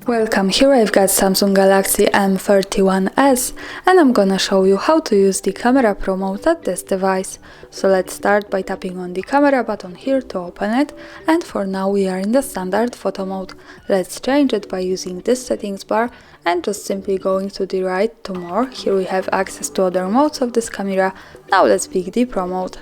Welcome, here I've got Samsung Galaxy M31s and I'm gonna show you how to use the camera pro mode at this device. So let's start by tapping on the camera button here to open it, and for now we are in the standard photo mode. Let's change it by using this settings bar and just simply going to the right to more. Here we have access to other modes of this camera. Now let's pick the pro mode.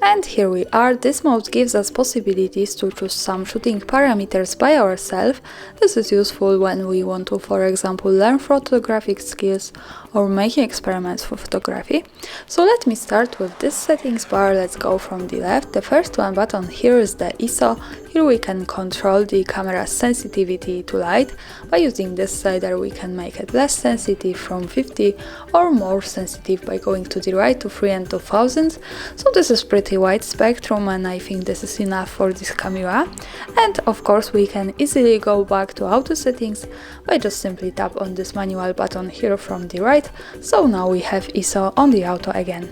And here we are. This mode gives us possibilities to choose some shooting parameters by ourselves. This is useful when we want to, for example, learn photographic skills or making experiments for photography. So let me start with this settings bar. Let's go from the left. The first one button here is the ISO. Here we can control the camera's sensitivity to light. By using this slider we can make it less sensitive from 50 or more sensitive by going to the right to 3 and 2000. So this is pretty wide spectrum and I think this is enough for this camera. And of course we can easily go back to auto settings by just simply tap on this manual button here from the right. So now we have ISO on the auto again.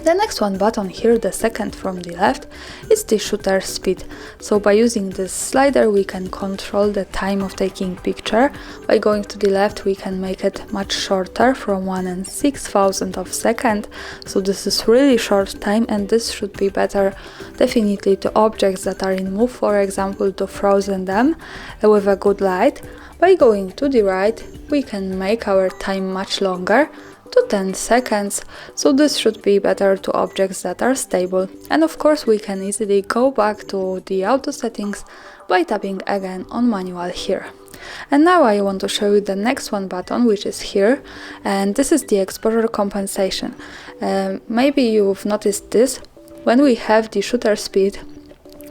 The next one button here, the second from the left, is the shutter speed. So by using this slider we can control the time of taking picture. By going to the left we can make it much shorter, from 1 6,000 of second. So this is really short time and this should be better definitely to objects that are in move, for example, to frozen them with a good light. By going to the right we can make our time much longer, to 10 seconds, so this should be better to objects that are stable. And of course we can easily go back to the auto settings by tapping again on manual here. And now I want to show you the next one button, which is here, and this is the exposure compensation. Maybe you've noticed this. When we have the shutter speed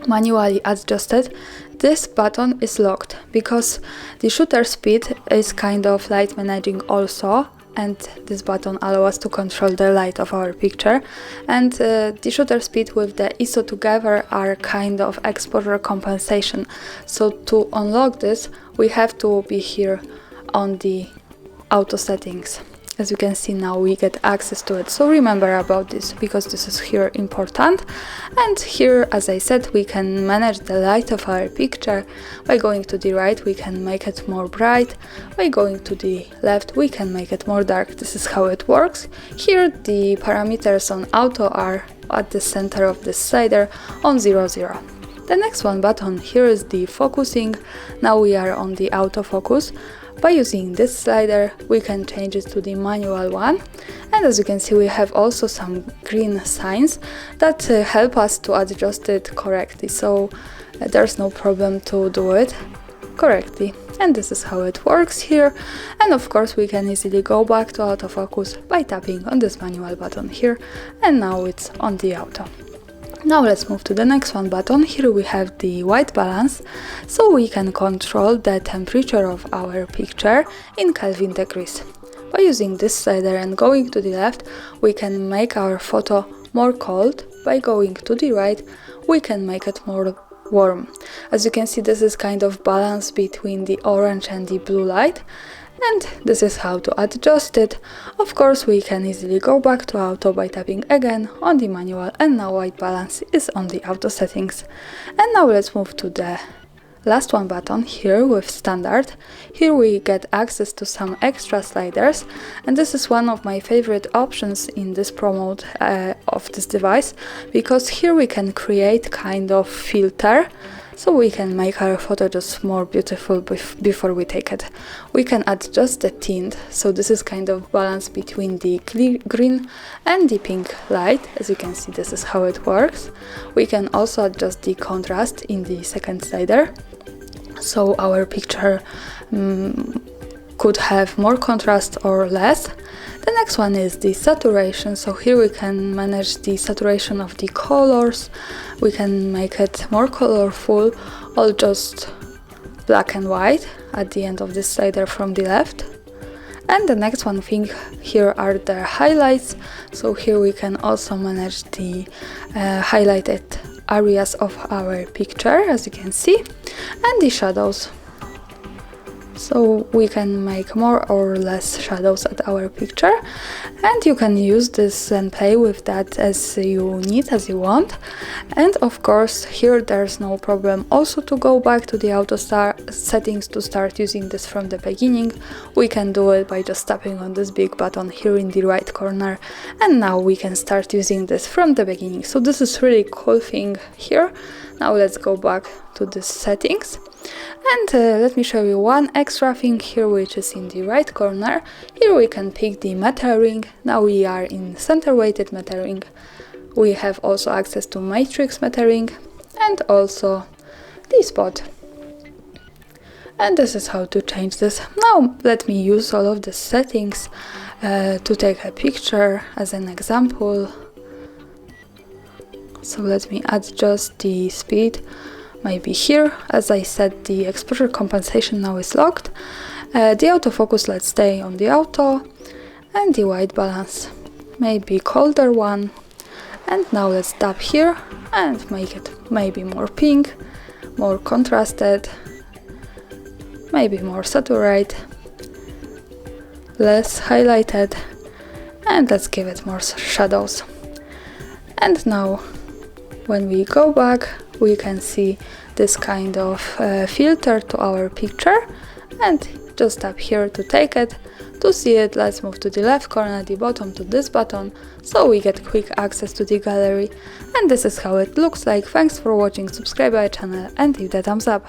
manually adjusted, this button is locked because the shutter speed is kind of light managing also, and this button allows us to control the light of our picture, and the shutter speed with the ISO together are kind of exposure compensation. So to unlock this we have to be here on the auto settings. As you can see now we get access to it, so remember about this because this is here important. And here, as I said, we can manage the light of our picture. By going to the right we can make it more bright, by going to the left we can make it more dark. This is how it works. Here the parameters on auto are at the center of this slider on 00. The next one button here is the focusing. Now we are on the autofocus. By using this slider we can change it to the manual one, and as you can see we have also some green signs that help us to adjust it correctly, so there's no problem to do it correctly. And this is how it works here. And of course we can easily go back to autofocus by tapping on this manual button here, and now it's on the auto. Now let's move to the next one button. Here we have the white balance, so we can control the temperature of our picture in Kelvin degrees. By using this slider and going to the left we can make our photo more cold. By going to the right we can make it more warm. As you can see this is kind of balance between the orange and the blue light, and this is how to adjust it. Of course we can easily go back to auto by tapping again on the manual, and now white balance is on the auto settings. And now let's move to the last one button here with standard. Here we get access to some extra sliders, and this is one of my favorite options in this pro mode of this device, because here we can create kind of filter. So we can make our photo just more beautiful before we take it. We can adjust the tint, so this is kind of balance between the green and the pink light. As you can see this is how it works. We can also adjust the contrast in the second slider, so our picture could have more contrast or less. The next one is the saturation, so here we can manage the saturation of the colors. We can make it more colorful or just black and white at the end of this slider from the left. And the next one thing here are the highlights, so here we can also manage the highlighted areas of our picture, as you can see, and the shadows. so we can make more or less shadows at our picture, and you can use this and play with that as you need, as you want. And of course here there's no problem also to go back to the auto settings to start using this from the beginning. We can do it by just tapping on this big button here in the right corner, and now we can start using this from the beginning. So this is really cool thing here. Now let's go back to the settings. And let me show you one extra thing here, which is in the right corner. Here we can pick the metering. Now we are in center weighted metering. We have also access to matrix metering and also the spot. And this is how to change this. Now let me use all of the settings to take a picture as an example. So let me adjust the speed. Maybe here, as I said, the exposure compensation now is locked. The autofocus, let's stay on the auto, and the white balance, maybe colder one. And now let's tap here and make it maybe more pink, more contrasted, maybe more saturate, less highlighted, and let's give it more shadows. And now when we go back, we can see this kind of filter to our picture, and just tap here to take it. To see it, let's move to the left corner, the bottom, to this button, so we get quick access to the gallery. And this is how it looks like. Thanks for watching, subscribe our channel and leave the thumbs up.